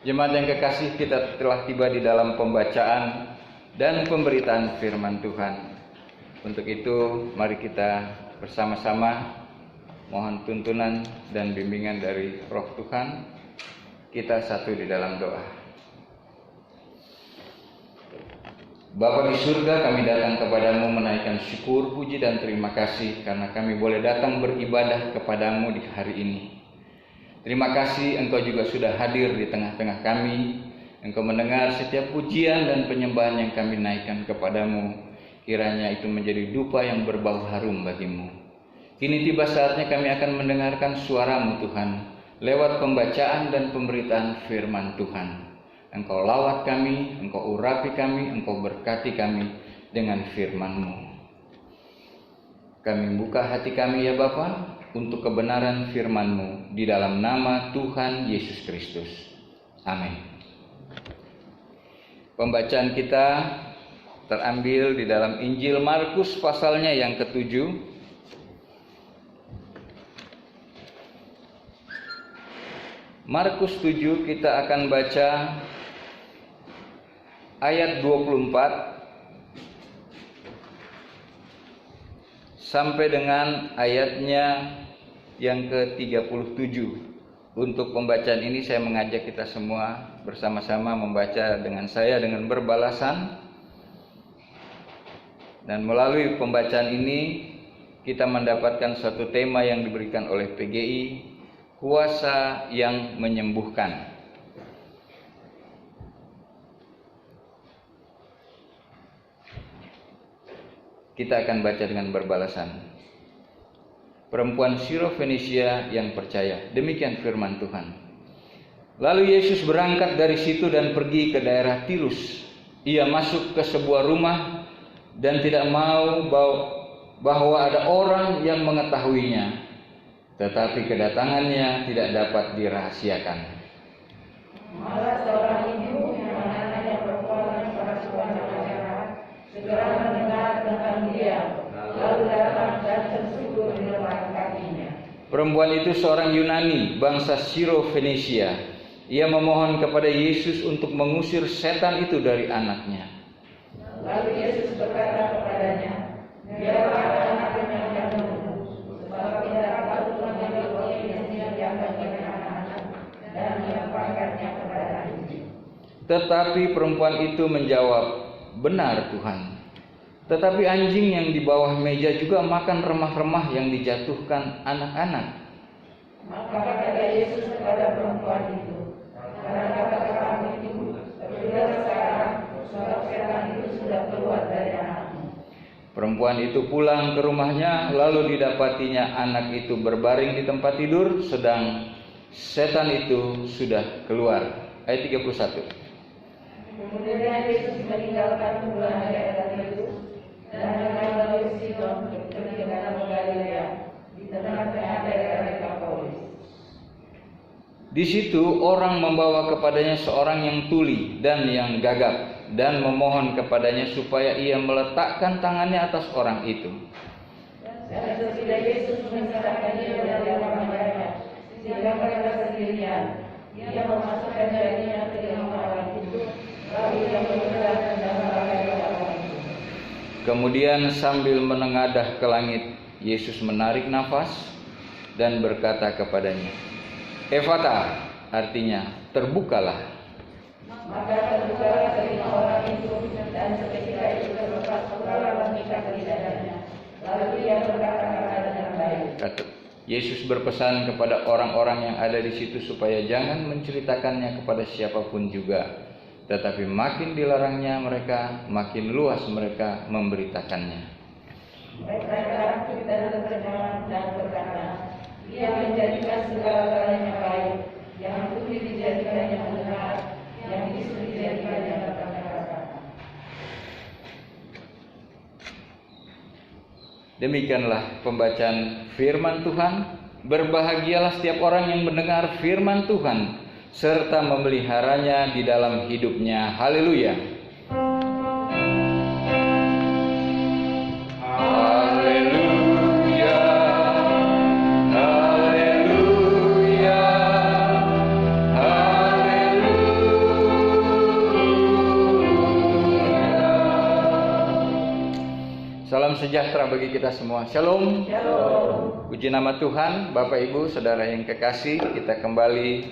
Jemaat yang kekasih, kita telah tiba di dalam pembacaan dan pemberitaan firman Tuhan. Untuk itu, mari kita bersama-sama mohon tuntunan dan bimbingan dari Roh Tuhan. Kita satu di dalam doa. Bapa di surga, kami datang kepadamu menaikkan syukur, puji dan terima kasih karena kami boleh datang beribadah kepadamu di hari ini. Terima kasih Engkau juga sudah hadir di tengah-tengah kami. Engkau mendengar setiap pujian dan penyembahan yang kami naikkan kepadamu. Kiranya itu menjadi dupa yang berbau harum bagimu. Kini tiba saatnya kami akan mendengarkan suaramu Tuhan, lewat pembacaan dan pemberitaan firman Tuhan. Engkau lawat kami, Engkau urapi kami, Engkau berkati kami dengan firman-Mu. Kami buka hati kami ya Bapa, untuk kebenaran firman-Mu di dalam nama Tuhan Yesus Kristus. Amin. Pembacaan kita terambil di dalam Injil Markus pasalnya yang ke-7. Markus 7 kita akan baca ayat 24 sampai dengan ayatnya yang ke-37. Untuk pembacaan ini saya mengajak kita semua bersama-sama membaca dengan saya dengan berbalasan. Dan melalui pembacaan ini kita mendapatkan satu tema yang diberikan oleh PGI, kuasa yang menyembuhkan. Kita akan baca dengan berbalasan. Perempuan Sirofenisia yang percaya. Demikian firman Tuhan. Lalu Yesus berangkat dari situ dan pergi ke daerah Tirus. Ia masuk ke sebuah rumah dan tidak mau bahwa ada orang yang mengetahuinya. Tetapi kedatangannya tidak dapat dirahasiakan. Malah seorang ibu yang anaknya perempuan seorang masyarakat segera mendengar tentang dia, lalu datang dan tersungkur di depan kakinya. Perempuan itu seorang Yunani, bangsa Sirofenisia. Ia memohon kepada Yesus untuk mengusir setan itu dari anaknya. Lalu Yesus berkata kepadanya, biarlah anaknya yang menunggu, sebab tidak patut mengambil roti yang diangkat oleh anak-anak dan melemparkannya kepada anjing. Tetapi perempuan itu menjawab, benar Tuhan. Tetapi anjing yang di bawah meja juga makan remah-remah yang dijatuhkan anak-anak. Maka kata Yesus kepada perempuan itu, karena kata-katamu itu, pergilah sekarang, sebab setan itu sudah keluar dari anakmu. Perempuan itu pulang ke rumahnya, lalu didapatinya anak itu berbaring di tempat tidur, sedang setan itu sudah keluar. Ayat 31. Kemudian Yesus meninggalkan pulang daerah itu dan melalui Sidon pergi ke dalam Galilea di tengah-tengah daerah Dekapolis. Di situ orang membawa kepadanya seorang yang tuli dan yang gagap dan memohon kepadanya supaya ia meletakkan tangannya atas orang itu. Dan sesudah Yesus memisahkan dia dari orang banyak, sehingga mereka sendirian, ia memasukkan jarinya ke dalam orang itu, lalu ia mengendahkan dan meragai orang itu. Kemudian sambil menengadah ke langit, Yesus menarik nafas dan berkata kepadanya, Efata, artinya terbukalah. Maka terbukalah telinga orang itu, dan seketika itu terlepas kepala mengikat di dadanya. Lalu ia berkata-kata dengan baik. Yesus berpesan kepada orang-orang yang ada di situ supaya jangan menceritakannya kepada siapapun juga. Tetapi makin dilarangnya mereka, makin luas mereka memberitakannya. Mereka takut dan tercengang dan berkata, ia menjadikan segala-galanya baik, yang tuli dijadikannya benar, yang bisu dijadikannya kata-kata. Demikianlah pembacaan firman Tuhan. Berbahagialah setiap orang yang mendengar firman Tuhan serta memeliharanya di dalam hidupnya. Haleluya. Haleluya. Haleluya. Haleluya. Salam sejahtera bagi kita semua. Shalom. Shalom. Puji nama Tuhan, Bapak Ibu, Saudara yang kekasih, kita kembali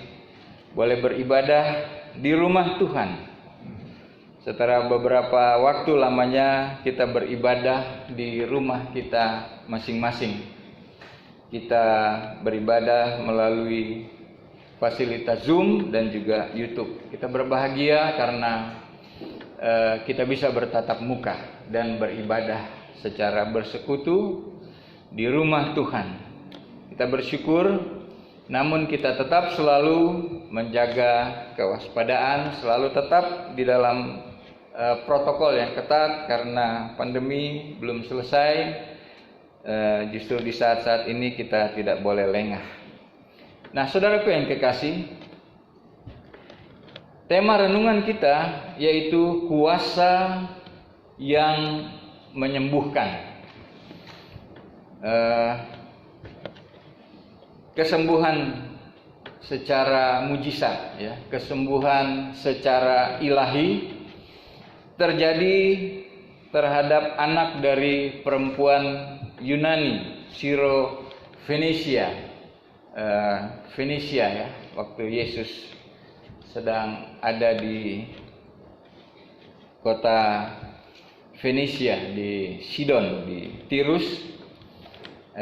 boleh beribadah di rumah Tuhan. Setelah beberapa waktu lamanya kita beribadah di rumah kita masing-masing. Kita beribadah melalui fasilitas Zoom dan juga YouTube. Kita berbahagia karena kita bisa bertatap muka dan beribadah secara bersekutu di rumah Tuhan. Kita bersyukur, namun kita tetap selalu menjaga kewaspadaan, selalu tetap di dalam protokol yang ketat karena pandemi belum selesai. Justru di saat-saat ini kita tidak boleh lengah. Nah, saudaraku yang kekasih, tema renungan kita yaitu kuasa yang menyembuhkan. Kesembuhan secara mujizat, ya, kesembuhan secara ilahi terjadi terhadap anak dari perempuan Yunani, Siro Fenisia, ya, waktu Yesus sedang ada di kota Fenisia, di Sidon, di Tirus.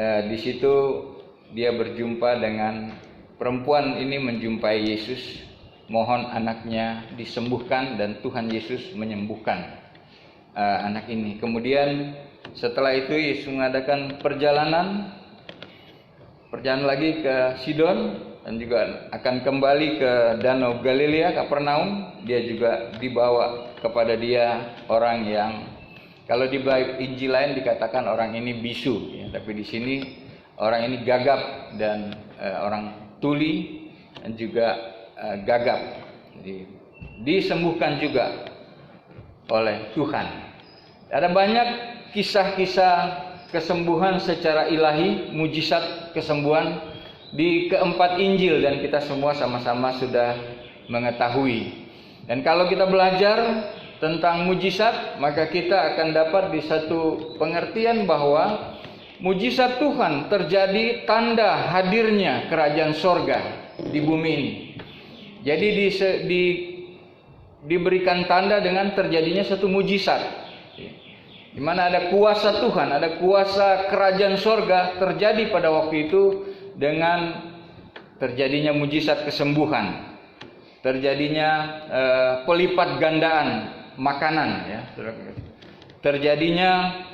Di situ dia berjumpa dengan perempuan ini, menjumpai Yesus, mohon anaknya disembuhkan, dan Tuhan Yesus menyembuhkan anak ini. Kemudian setelah itu Yesus mengadakan perjalanan lagi ke Sidon, dan juga akan kembali ke Danau Galilea, Kapernaum. Dia juga dibawa kepada dia orang yang kalau di Injil lain dikatakan orang ini bisu, ya, tapi di sini orang ini gagap dan orang tuli dan juga gagap. Disembuhkan juga oleh Tuhan. Ada banyak kisah-kisah kesembuhan secara ilahi, mujizat kesembuhan di keempat Injil, dan kita semua sama-sama sudah mengetahui. Dan kalau kita belajar tentang mujizat, maka kita akan dapat di satu pengertian bahwa mujizat Tuhan terjadi tanda hadirnya kerajaan sorga di bumi ini. Jadi diberikan tanda dengan terjadinya satu mujizat, di mana ada kuasa Tuhan, ada kuasa kerajaan sorga terjadi pada waktu itu dengan terjadinya mujizat kesembuhan, terjadinya pelipat gandaan makanan, ya, terjadinya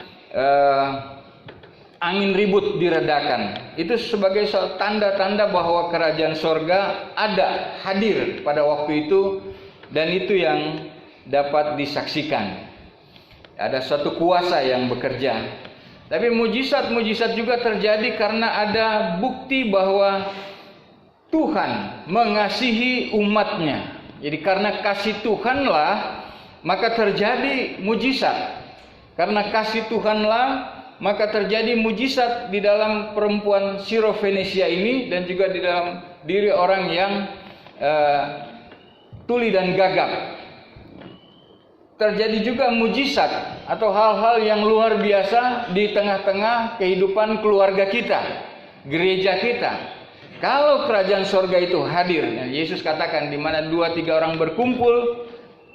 angin ribut diredakan. Itu sebagai tanda-tanda bahwa kerajaan sorga ada, hadir pada waktu itu, dan itu yang dapat disaksikan. Ada suatu kuasa yang bekerja. Tapi mujizat-mujizat juga terjadi karena ada bukti bahwa Tuhan mengasihi umatnya. Jadi karena kasih Tuhanlah maka terjadi mujizat. Karena kasih Tuhanlah maka terjadi mujizat di dalam perempuan Siro Fenisia ini, dan juga di dalam diri orang yang tuli dan gagap. Terjadi juga mujizat atau hal-hal yang luar biasa di tengah-tengah kehidupan keluarga kita, gereja kita. Kalau kerajaan sorga itu hadir, Yesus katakan, di mana 2-3 orang berkumpul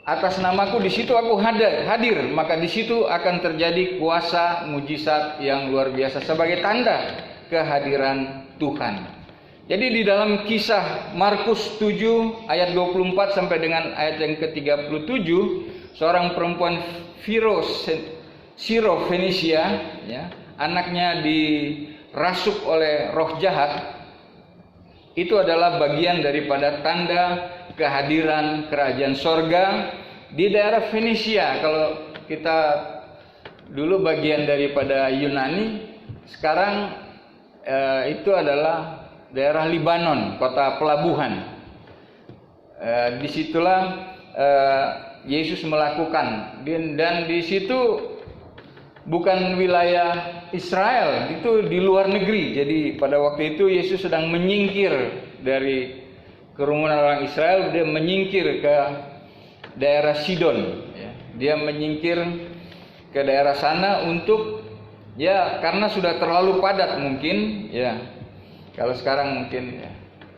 atas namaku, di situ aku hadir, maka di situ akan terjadi kuasa mujizat yang luar biasa sebagai tanda kehadiran Tuhan. Jadi di dalam kisah Markus 7 ayat 24 sampai dengan ayat yang ke-37, seorang perempuan Siro Fenisia, ya, anaknya dirasuk oleh roh jahat. Itu adalah bagian daripada tanda kehadiran kerajaan sorga di daerah Fenisia. Kalau kita dulu bagian daripada Yunani, sekarang itu adalah daerah Libanon, kota pelabuhan. Disitulah Yesus melakukan, dan di situ bukan wilayah Israel, itu di luar negeri. Jadi pada waktu itu Yesus sedang menyingkir dari kerumunan orang Israel, dia menyingkir ke daerah Sidon, ya. Dia menyingkir ke daerah sana untuk Ya, karena sudah terlalu padat mungkin, ya. Kalau sekarang mungkin ya,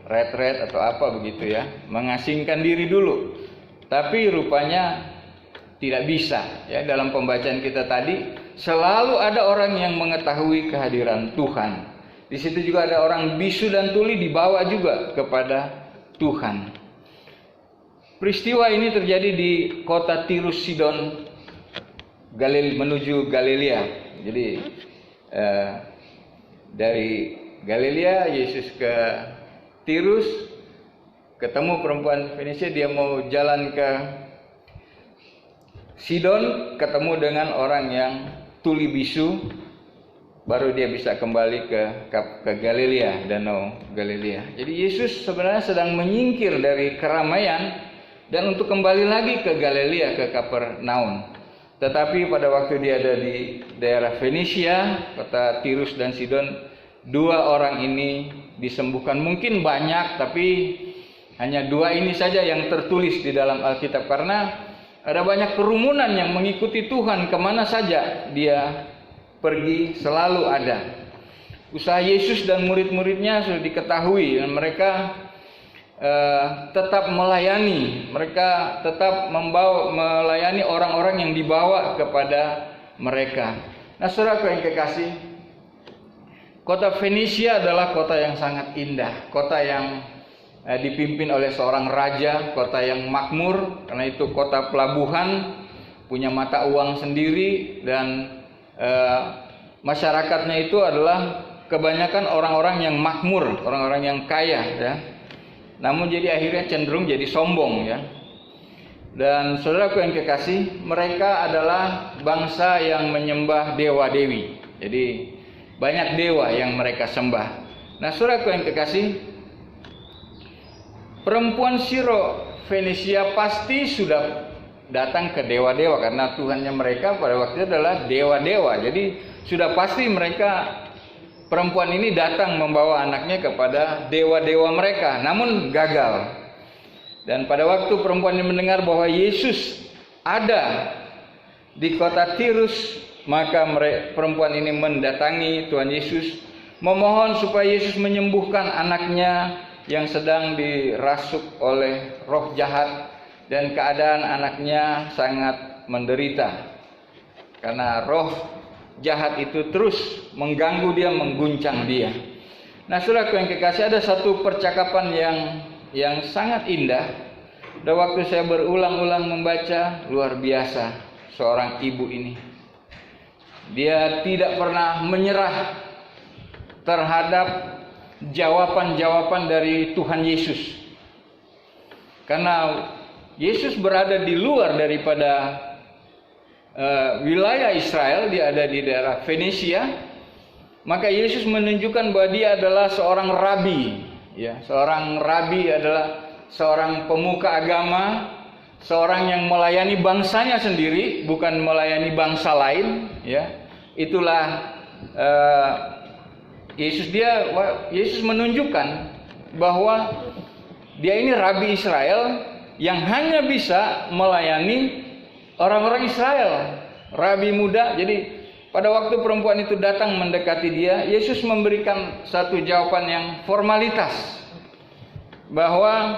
retret atau apa begitu ya, mengasingkan diri dulu. Tapi rupanya tidak bisa. Ya, dalam pembacaan kita tadi selalu ada orang yang mengetahui kehadiran Tuhan. Di situ juga ada orang bisu dan tuli dibawa juga kepada Tuhan. Peristiwa ini terjadi di kota Tirus Sidon, menuju Galilea. Jadi dari Galilea Yesus ke Tirus, ketemu perempuan Fenisia, dia mau jalan ke Sidon, ketemu dengan orang yang tuli bisu, baru dia bisa kembali ke Galilea, Danau Galilea. Jadi Yesus sebenarnya sedang menyingkir dari keramaian dan untuk kembali lagi ke Galilea, ke Kapernaum. Tetapi pada waktu dia ada di daerah Fenisia, kota Tirus dan Sidon, dua orang ini disembuhkan. Mungkin banyak, tapi hanya dua ini saja yang tertulis di dalam Alkitab. Karena ada banyak kerumunan yang mengikuti Tuhan, kemana saja dia pergi selalu ada. Usaha Yesus dan murid-muridnya sudah diketahui, dan mereka tetap melayani. Mereka tetap melayani orang-orang yang dibawa kepada mereka. Nah, saudaraku yang kekasih, kota Fenisia adalah kota yang sangat indah, kota yang dipimpin oleh seorang raja, kota yang makmur, karena itu kota pelabuhan, punya mata uang sendiri, dan masyarakatnya itu adalah kebanyakan orang-orang yang makmur, orang-orang yang kaya, ya. Namun jadi akhirnya cenderung jadi sombong, ya. Dan saudaraku yang kekasih, mereka adalah bangsa yang menyembah dewa-dewi. Jadi banyak dewa yang mereka sembah. Nah, saudaraku yang kekasih, perempuan Siro Fenisia pasti sudah datang ke dewa-dewa, karena Tuhannya mereka pada waktu itu adalah dewa-dewa. Jadi sudah pasti mereka, perempuan ini datang membawa anaknya kepada dewa-dewa mereka, namun gagal. Dan pada waktu perempuan ini mendengar bahwa Yesus ada di kota Tirus, maka perempuan ini mendatangi Tuhan Yesus, memohon supaya Yesus menyembuhkan anaknya yang sedang dirasuk oleh roh jahat, dan keadaan anaknya sangat menderita karena roh jahat itu terus mengganggu dia, mengguncang dia. Nah, saudaraku yang kekasih, ada satu percakapan yang sangat indah. Dan waktu saya berulang-ulang membaca, luar biasa seorang ibu ini. Dia tidak pernah menyerah terhadap jawaban-jawaban dari Tuhan Yesus. Karena Yesus berada di luar daripada wilayah Israel, dia ada di daerah Fenisia, maka Yesus menunjukkan bahwa dia adalah seorang rabi, ya. Seorang rabi adalah seorang pemuka agama, seorang yang melayani bangsanya sendiri, bukan melayani bangsa lain, ya. Itulah Yesus menunjukkan bahwa dia ini rabi Israel yang hanya bisa melayani orang-orang Israel, rabi muda. Jadi pada waktu perempuan itu datang mendekati dia, Yesus memberikan satu jawaban yang formalitas, bahwa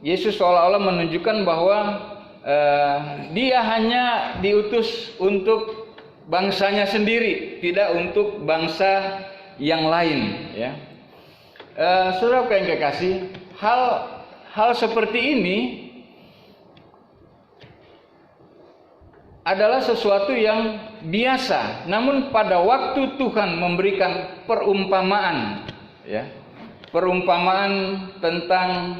Yesus seolah-olah menunjukkan bahwa dia hanya diutus untuk bangsanya sendiri, tidak untuk bangsa yang lain, ya. Saudara yang kekasih, hal seperti ini adalah sesuatu yang biasa. Namun pada waktu Tuhan memberikan perumpamaan, ya, perumpamaan tentang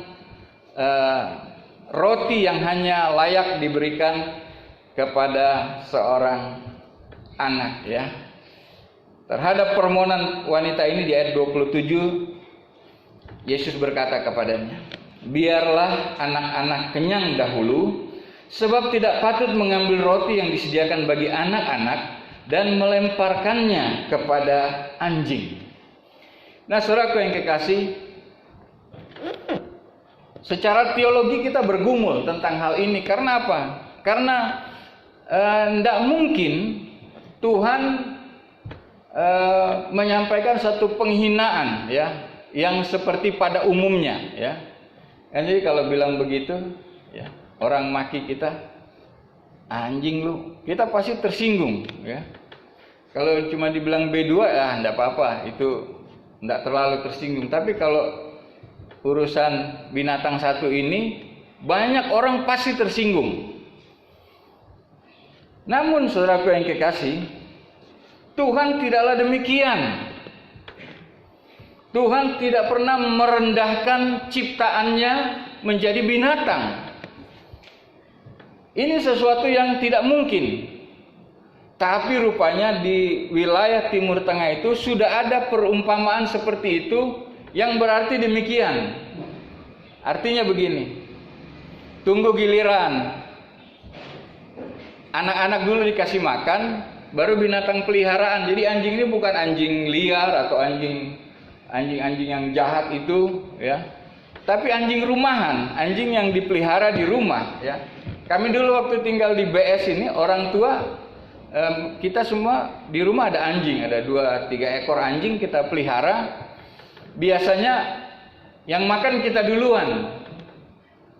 roti yang hanya layak diberikan kepada seorang anak, ya. Terhadap permohonan wanita ini di ayat 27, Yesus berkata kepadanya, "Biarlah anak-anak kenyang dahulu, sebab tidak patut mengambil roti yang disediakan bagi anak-anak dan melemparkannya kepada anjing." Nah, saudaraku yang kekasih, secara teologi kita bergumul tentang hal ini. Karena apa? Karena tidak mungkin Tuhan menyampaikan satu penghinaan ya, yang seperti pada umumnya ya. Jadi kalau bilang begitu ya, orang maki kita, anjing lu, kita pasti tersinggung ya. Kalau cuma dibilang B2 ya enggak apa-apa, itu enggak terlalu tersinggung. Tapi kalau urusan binatang satu ini, banyak orang pasti tersinggung. Namun saudaraku yang kekasih, Tuhan tidaklah demikian. Tuhan tidak pernah merendahkan ciptaannya menjadi binatang. Ini sesuatu yang tidak mungkin. Tapi rupanya di wilayah Timur Tengah itu sudah ada perumpamaan seperti itu yang berarti demikian. Artinya begini, tunggu giliran. Anak-anak dulu dikasih makan, baru binatang peliharaan. Jadi anjing ini bukan anjing liar atau anjing yang jahat itu ya. Tapi anjing rumahan, anjing yang dipelihara di rumah ya. Kami dulu waktu tinggal di BS ini, orang tua kita semua di rumah ada anjing, ada 2-3 ekor anjing kita pelihara. Biasanya yang makan kita duluan.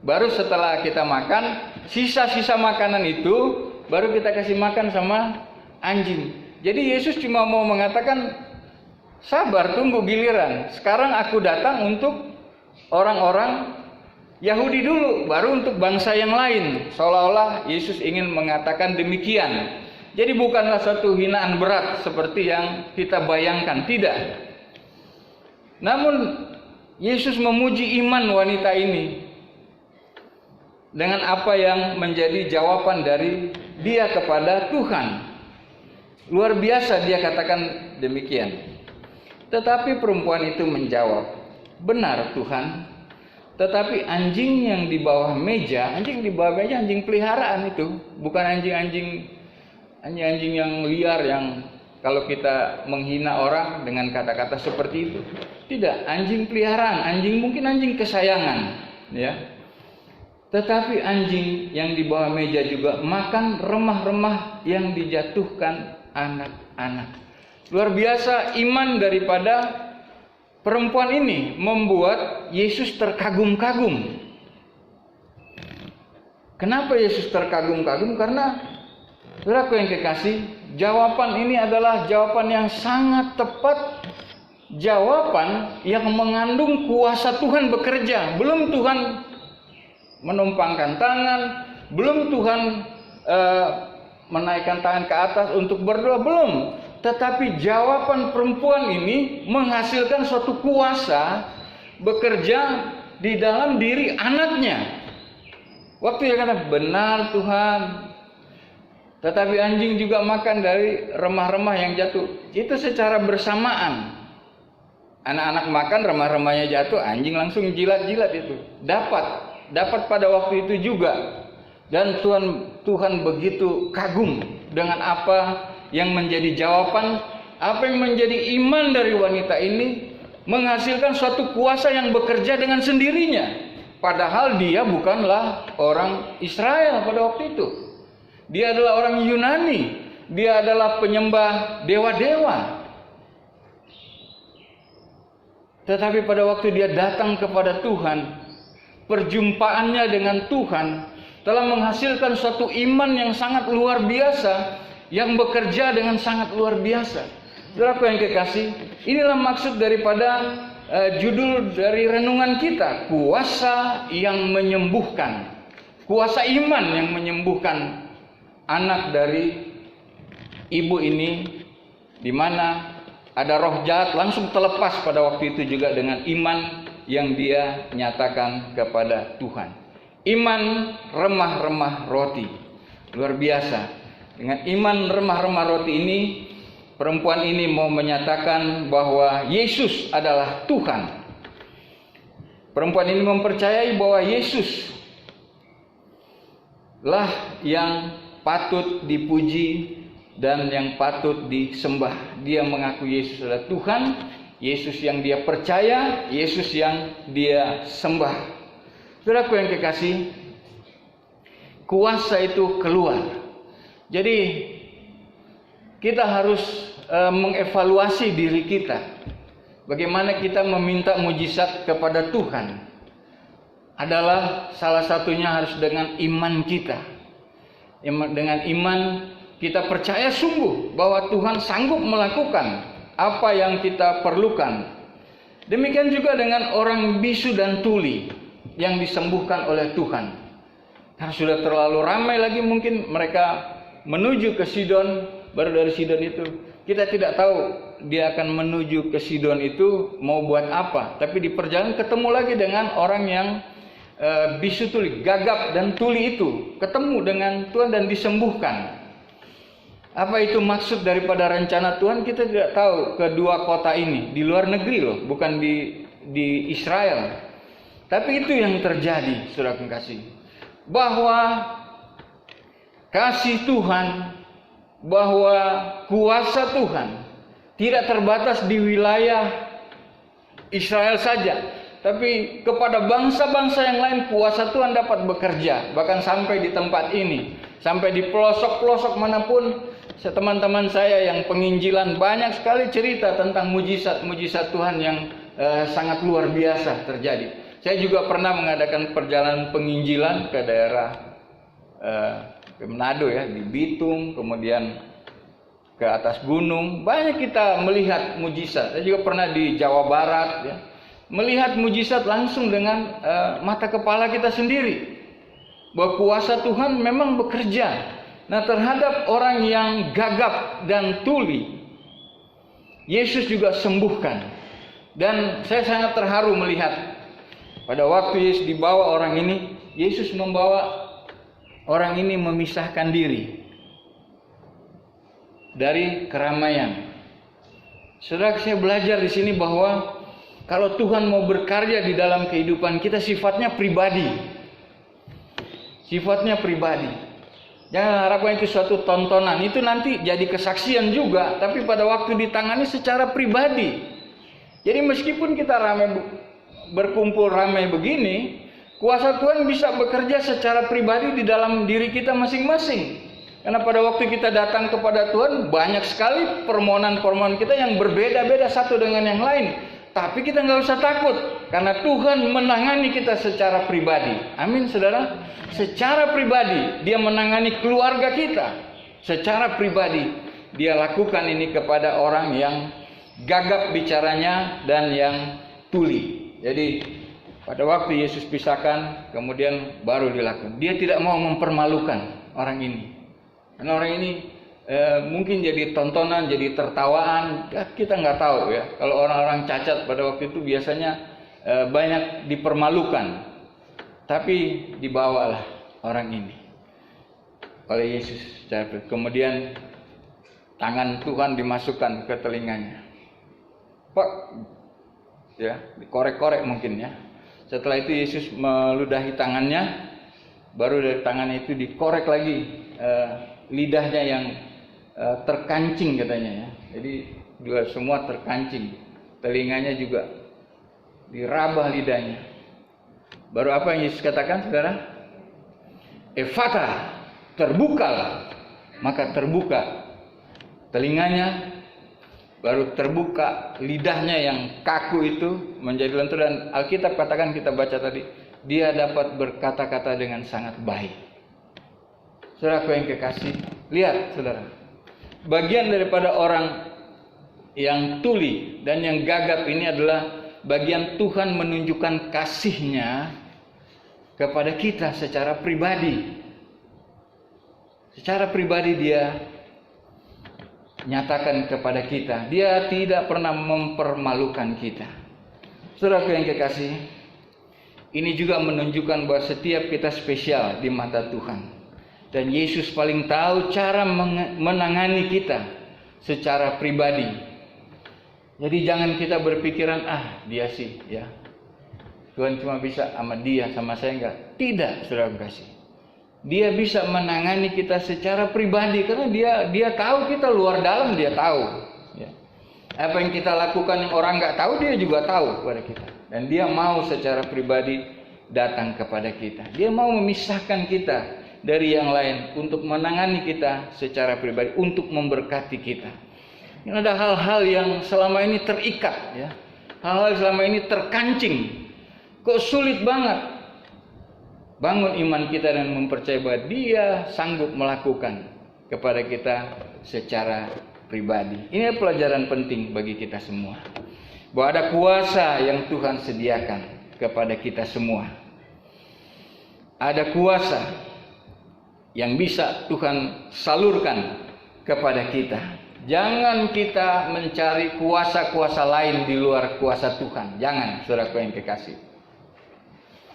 Baru setelah kita makan, sisa-sisa makanan itu baru kita kasih makan sama anjing. Jadi Yesus cuma mau mengatakan, sabar, tunggu giliran. Sekarang aku datang untuk orang-orang Yahudi dulu, baru untuk bangsa yang lain. Seolah-olah Yesus ingin mengatakan demikian. Jadi bukanlah suatu hinaan berat seperti yang kita bayangkan, tidak. Namun Yesus memuji iman wanita ini dengan apa yang menjadi jawaban dari dia kepada Tuhan. Luar biasa dia katakan demikian. Tetapi perempuan itu menjawab, benar Tuhan, tetapi anjing yang di bawah meja, anjing peliharaan itu, bukan anjing yang liar yang kalau kita menghina orang dengan kata-kata seperti itu. Tidak, anjing peliharaan, mungkin anjing kesayangan, ya. Tetapi anjing yang di bawah meja juga makan remah-remah yang dijatuhkan anak-anak. Luar biasa iman daripada perempuan ini membuat Yesus terkagum-kagum. Kenapa Yesus terkagum-kagum? Karena saudaraku yang kekasih, jawaban ini adalah jawaban yang sangat tepat, jawaban yang mengandung kuasa Tuhan bekerja. Belum Tuhan menumpangkan tangan, belum Tuhan menaikkan tangan ke atas untuk berdoa, belum. Tetapi jawaban perempuan ini menghasilkan suatu kuasa bekerja di dalam diri anaknya. Waktu dia kata, benar Tuhan, tetapi anjing juga makan dari remah-remah yang jatuh. Itu secara bersamaan. Anak-anak makan, remah-remahnya jatuh, anjing langsung jilat-jilat itu. Dapat pada waktu itu juga. Dan Tuhan begitu kagum dengan apa yang menjadi jawaban, apa yang menjadi iman dari wanita ini, menghasilkan suatu kuasa yang bekerja dengan sendirinya. Padahal dia bukanlah orang Israel pada waktu itu. Dia adalah orang Yunani. Dia adalah penyembah dewa-dewa. Tetapi pada waktu dia datang kepada Tuhan, perjumpaannya dengan Tuhan telah menghasilkan suatu iman yang sangat luar biasa, yang bekerja dengan sangat luar biasa. Saudaraku yang kekasih, inilah maksud daripada judul dari renungan kita, kuasa yang menyembuhkan. Kuasa iman yang menyembuhkan anak dari ibu ini, di mana ada roh jahat langsung terlepas pada waktu itu juga dengan iman yang dia nyatakan kepada Tuhan. Iman remah-remah roti. Luar biasa. Dengan iman remah-remah roti ini, perempuan ini mau menyatakan bahwa Yesus adalah Tuhan. Perempuan ini mempercayai bahwa Yesus lah yang patut dipuji dan yang patut disembah. Dia mengaku Yesus adalah Tuhan, Yesus yang dia percaya, Yesus yang dia sembah. Saudaraku yang kekasih, kuasa itu keluar. Jadi kita harus mengevaluasi diri kita. Bagaimana kita meminta mujizat kepada Tuhan adalah salah satunya harus dengan iman kita. Dengan iman kita percaya sungguh bahwa Tuhan sanggup melakukan apa yang kita perlukan. Demikian juga dengan orang bisu dan tuli yang disembuhkan oleh Tuhan. Karena sudah terlalu ramai lagi mungkin mereka menuju ke Sidon, baru dari Sidon itu kita tidak tahu dia akan menuju ke Sidon itu mau buat apa. Tapi di perjalanan ketemu lagi dengan orang yang bisu tuli, gagap dan tuli itu ketemu dengan Tuhan dan disembuhkan. Apa itu maksud daripada rencana Tuhan kita tidak tahu. Kedua kota ini di luar negeri loh, bukan di Israel. Tapi itu yang terjadi, saudara kekasih, bahwa kasih Tuhan, bahwa kuasa Tuhan tidak terbatas di wilayah Israel saja, tapi kepada bangsa-bangsa yang lain kuasa Tuhan dapat bekerja, bahkan sampai di tempat ini, sampai di pelosok-pelosok manapun. Teman-teman saya yang penginjilan banyak sekali cerita tentang mujizat-mujizat Tuhan yang sangat luar biasa terjadi. Saya juga pernah mengadakan perjalanan penginjilan ke daerah ke Manado ya, di Bitung, kemudian ke atas gunung. Banyak kita melihat mujizat. Saya juga pernah di Jawa Barat ya, melihat mujizat langsung dengan mata kepala kita sendiri, bahwa kuasa Tuhan memang bekerja. Nah, terhadap orang yang gagap dan tuli, Yesus juga sembuhkan. Dan saya sangat terharu melihat pada waktu Yesus dibawa orang ini, Yesus membawa orang ini memisahkan diri dari keramaian. Saudara, saya belajar di sini bahwa kalau Tuhan mau berkarya di dalam kehidupan kita, sifatnya pribadi. Sifatnya pribadi. Jangan harapkan itu suatu tontonan. Itu nanti jadi kesaksian juga, tapi pada waktu ditangani secara pribadi. Jadi meskipun kita ramai berkumpul ramai begini, kuasa Tuhan bisa bekerja secara pribadi di dalam diri kita masing-masing. Karena pada waktu kita datang kepada Tuhan, banyak sekali permohonan-permohonan kita yang berbeda-beda satu dengan yang lain. Tapi kita nggak usah takut, karena Tuhan menangani kita secara pribadi. Amin, saudara. Secara pribadi Dia menangani keluarga kita. Secara pribadi Dia lakukan ini kepada orang yang gagap bicaranya dan yang tuli. Jadi pada waktu Yesus pisahkan, kemudian baru dilakukan. Dia tidak mau mempermalukan orang ini. Karena orang ini mungkin jadi tontonan, jadi tertawaan, ya, kita nggak tahu ya. Kalau orang-orang cacat pada waktu itu biasanya banyak dipermalukan, tapi dibawalah orang ini oleh Yesus. Kemudian tangan Tuhan dimasukkan ke telinganya, Pak, ya, dikorek-korek mungkin ya. Setelah itu Yesus meludahi tangannya, baru dari tangannya itu dikorek lagi lidahnya yang terkancing katanya ya. Jadi juga semua terkancing, telinganya juga dirabah lidahnya. Baru apa yang Yesus katakan, saudara? Efata, terbukalah. Maka terbuka telinganya, baru terbuka lidahnya yang kaku itu menjadi lentur. Dan Alkitab katakan, kita baca tadi, dia dapat berkata-kata dengan sangat baik. Saudaraku yang kekasih, lihat saudara, bagian daripada orang yang tuli dan yang gagap ini adalah bagian Tuhan menunjukkan kasih-Nya kepada kita secara pribadi. Secara pribadi Dia nyatakan kepada kita. Dia tidak pernah mempermalukan kita. Saudaraku yang kekasih, ini juga menunjukkan bahwa setiap kita spesial di mata Tuhan. Dan Yesus paling tahu cara menangani kita secara pribadi. Jadi jangan kita berpikiran, dia sih ya, Tuhan cuma bisa sama dia, sama saya enggak. Tidak, saudara kasih. Dia bisa menangani kita secara pribadi karena dia tahu kita luar dalam, dia tahu. Ya. Apa yang kita lakukan yang orang enggak tahu, dia juga tahu kepada kita. Dan dia mau secara pribadi datang kepada kita. Dia mau memisahkan kita dari yang lain untuk menangani kita secara pribadi, untuk memberkati kita. Ini ada hal-hal yang selama ini terikat, ya. Hal-hal selama ini terkancing. Kok sulit banget bangun iman kita dan mempercayai bahwa Dia sanggup melakukan kepada kita secara pribadi. Ini pelajaran penting bagi kita semua. Bahwa ada kuasa yang Tuhan sediakan kepada kita semua. Ada kuasa yang bisa Tuhan salurkan kepada kita. Jangan kita mencari kuasa-kuasa lain di luar kuasa Tuhan. Jangan, saudaraku yang kekasih.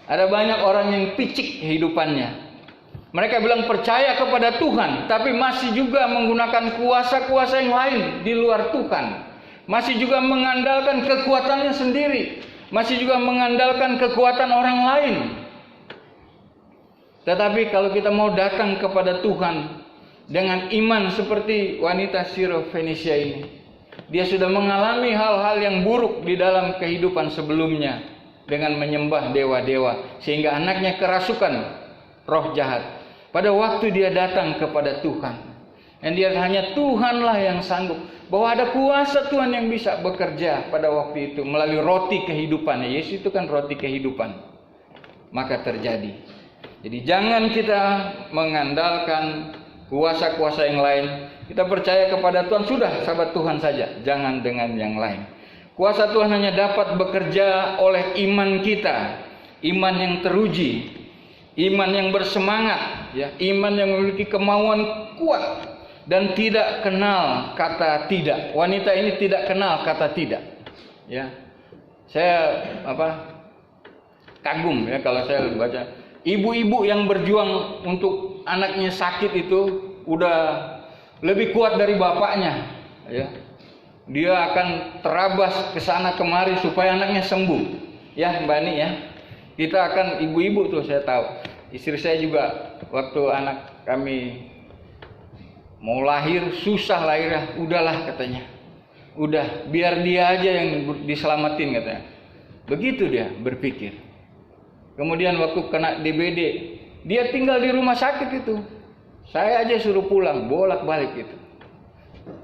Ada banyak orang yang picik kehidupannya. Mereka bilang percaya kepada Tuhan, tapi masih juga menggunakan kuasa-kuasa yang lain di luar Tuhan. Masih juga mengandalkan kekuatannya sendiri. Masih juga mengandalkan kekuatan orang lain. Tetapi kalau kita mau datang kepada Tuhan dengan iman seperti wanita Syro-Fenisia ini, dia sudah mengalami hal-hal yang buruk di dalam kehidupan sebelumnya dengan menyembah dewa-dewa, sehingga anaknya kerasukan roh jahat. Pada waktu dia datang kepada Tuhan, dan dia hanya Tuhanlah yang sanggup, bahwa ada kuasa Tuhan yang bisa bekerja pada waktu itu melalui roti kehidupan. Yesus itu kan roti kehidupan. Maka terjadi. Jadi jangan kita mengandalkan kuasa-kuasa yang lain. Kita percaya kepada Tuhan, sudah, sahabat Tuhan saja. Jangan dengan yang lain. Kuasa Tuhan hanya dapat bekerja oleh iman kita. Iman yang teruji. Iman yang bersemangat, ya, iman yang memiliki kemauan kuat dan tidak kenal kata tidak. Wanita ini tidak kenal kata tidak. Ya. Saya kagum ya kalau saya baca ibu-ibu yang berjuang untuk anaknya sakit itu udah lebih kuat dari bapaknya, ya. Dia akan terabas ke sana kemari supaya anaknya sembuh. Ya, Mbak Ani ya. Kita akan ibu-ibu tuh, saya tahu. Istri saya juga waktu anak kami mau lahir, susah lahirnya, udahlah katanya. Udah, biar dia aja yang diselamatin katanya. Begitu dia berpikir. Kemudian waktu kena DBD, dia tinggal di rumah sakit itu. Saya aja suruh pulang, bolak-balik gitu.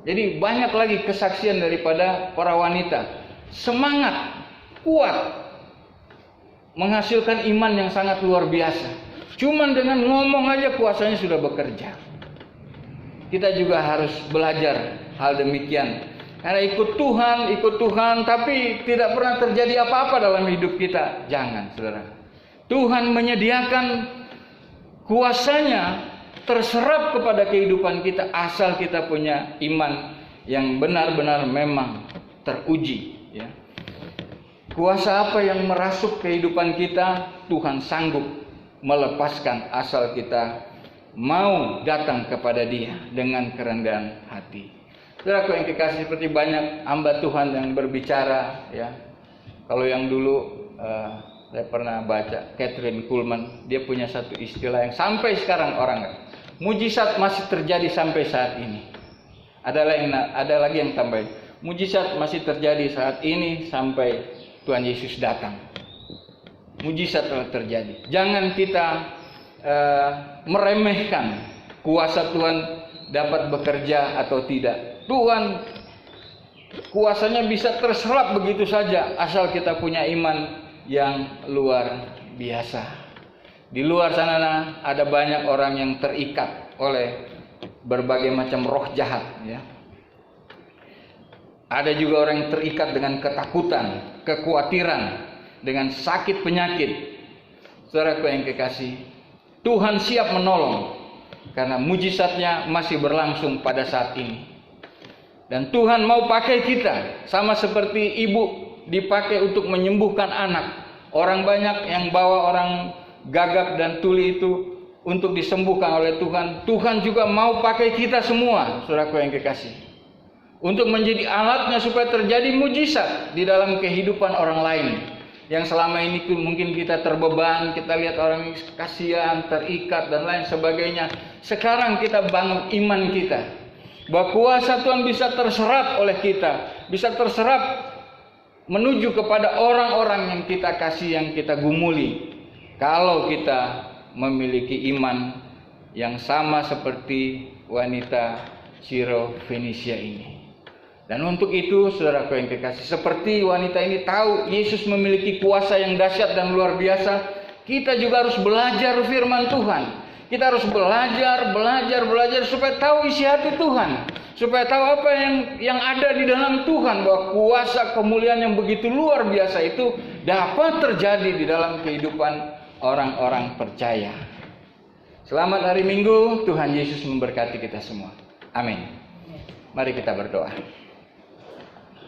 Jadi banyak lagi kesaksian daripada para wanita. Semangat, kuat, menghasilkan iman yang sangat luar biasa. Cuman dengan ngomong aja kuasanya sudah bekerja. Kita juga harus belajar hal demikian. Karena ikut Tuhan, tapi tidak pernah terjadi apa-apa dalam hidup kita. Jangan, saudara. Tuhan menyediakan kuasanya terserap kepada kehidupan kita asal kita punya iman yang benar-benar memang teruji, ya. Kuasa apa yang merasuk kehidupan kita, Tuhan sanggup melepaskan asal kita mau datang kepada Dia dengan kerendahan hati. Saudaraku yang kekasih, seperti banyak hamba Tuhan yang berbicara, ya. Kalau yang dulu saya pernah baca Catherine Kuhlman, dia punya satu istilah yang sampai sekarang orang mujizat masih terjadi sampai saat ini. Ada lagi yang tambahin, mujizat masih terjadi saat ini sampai Tuhan Yesus datang. Mujizat telah terjadi. Jangan kita meremehkan kuasa Tuhan dapat bekerja atau tidak. Tuhan kuasanya bisa terserap begitu saja asal kita punya iman yang luar biasa. Di luar sana ada banyak orang yang terikat oleh berbagai macam roh jahat, ya. Ada juga orang yang terikat dengan ketakutan, kekhawatiran, dengan sakit penyakit. Saudaraku yang kekasih, Tuhan siap menolong karena mujizatnya masih berlangsung pada saat ini. Dan Tuhan mau pakai kita sama seperti ibu dipakai untuk menyembuhkan anak. Orang banyak yang bawa orang gagap dan tuli itu untuk disembuhkan oleh Tuhan. Tuhan juga mau pakai kita semua, saudaraku yang kekasih, untuk menjadi alatnya supaya terjadi mujizat di dalam kehidupan orang lain. Yang selama ini mungkin kita terbeban, kita lihat orang kasihan, terikat dan lain sebagainya. Sekarang kita bangun iman kita, bahwa kuasa Tuhan bisa terserap oleh kita, bisa terserap menuju kepada orang-orang yang kita kasih, yang kita gumuli. Kalau kita memiliki iman yang sama seperti wanita Syro-Fenisia ini. Dan untuk itu, saudaraku yang kekasih, seperti wanita ini tahu Yesus memiliki kuasa yang dahsyat dan luar biasa, kita juga harus belajar firman Tuhan. Kita harus belajar supaya tahu isi hati Tuhan, supaya tahu apa yang ada di dalam Tuhan, bahwa kuasa kemuliaan yang begitu luar biasa itu dapat terjadi di dalam kehidupan orang-orang percaya. Selamat hari Minggu, Tuhan Yesus memberkati kita semua. Amin. Mari kita berdoa.